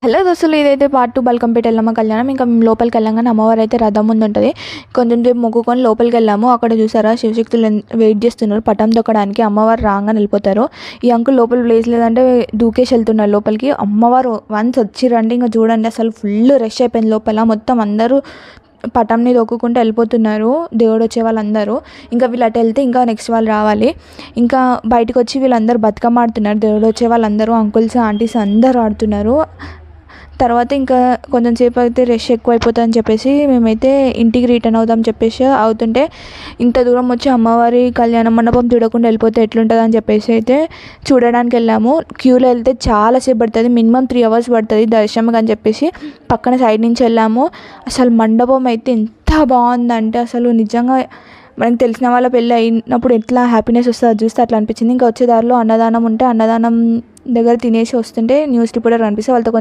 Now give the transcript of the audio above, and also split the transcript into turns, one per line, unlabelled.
Hello దోస్తులు, ఇదైతే part 2 Balkampet Yellamma కళ్యాణం. ఇంకా మేము లోపలికి వెళ్ళంగానే అమ్మవారు అయితే రథం ముందు ఉంటుంది. కొంచెం సేపు మొక్కుకొని లోపలికి వెళ్ళాము. అక్కడ చూసారా శివశక్తులు వెయిట్ చేస్తున్నారు పటం దొక్కడానికి. అమ్మవారు రాగానే వెళ్ళిపోతారు. ఈ అంకుల్ లోపల ప్లేస్ లేదంటే దూకేసి వెళ్తున్నారు లోపలికి. అమ్మవారు వన్స్ వచ్చిరండి ఇంకా చూడండి, అసలు ఫుల్ రష్ అయిపోయింది లోపల. మొత్తం అందరూ పటంని దొక్కుంటూ వెళ్ళిపోతున్నారు దేవుడు వచ్చే వాళ్ళందరూ. ఇంకా వీళ్ళు అటు వెళ్తే ఇంకా నెక్స్ట్ వాళ్ళు రావాలి. ఇంకా బయటకు వచ్చి వీళ్ళందరూ బతుకమ్మ ఆడుతున్నారు. దేవుడు వచ్చే వాళ్ళందరూ అంకుల్స్ ఆంటీస్ అందరూ ఆడుతున్నారు. తర్వాత ఇంకా కొంచెం సేపు అయితే రష్ ఎక్కువ అయిపోతుందని చెప్పేసి మేమైతే ఇంటికి రిటర్న్ అవుదాం చెప్పేసి అవుతుంటే, ఇంత దూరం వచ్చి అమ్మవారి కళ్యాణ మండపం చూడకుండా వెళ్ళిపోతే ఎట్లుంటుంది అని చెప్పేసి అయితే చూడడానికి వెళ్ళాము. క్యూలో వెళ్తే చాలాసేపు పడుతుంది, మినిమం 3 hours పడుతుంది దర్శనం అని చెప్పేసి పక్కన సైడ్ నుంచి వెళ్ళాము. అసలు మండపం అయితే ఎంత బాగుందంటే అసలు నిజంగా మనకు తెలిసిన వాళ్ళ పెళ్ళి అయినప్పుడు ఎట్లా హ్యాపీనెస్ వస్తుందో అది చూస్తే అట్లా అనిపించింది. ఇంకా వచ్చే దారిలో అన్నదానం ఉంటే అన్నదానం దగ్గర తినేసి వస్తుంటే న్యూస్ రిపోర్టర్ కనిపిస్తే వాళ్ళతో కొంచెం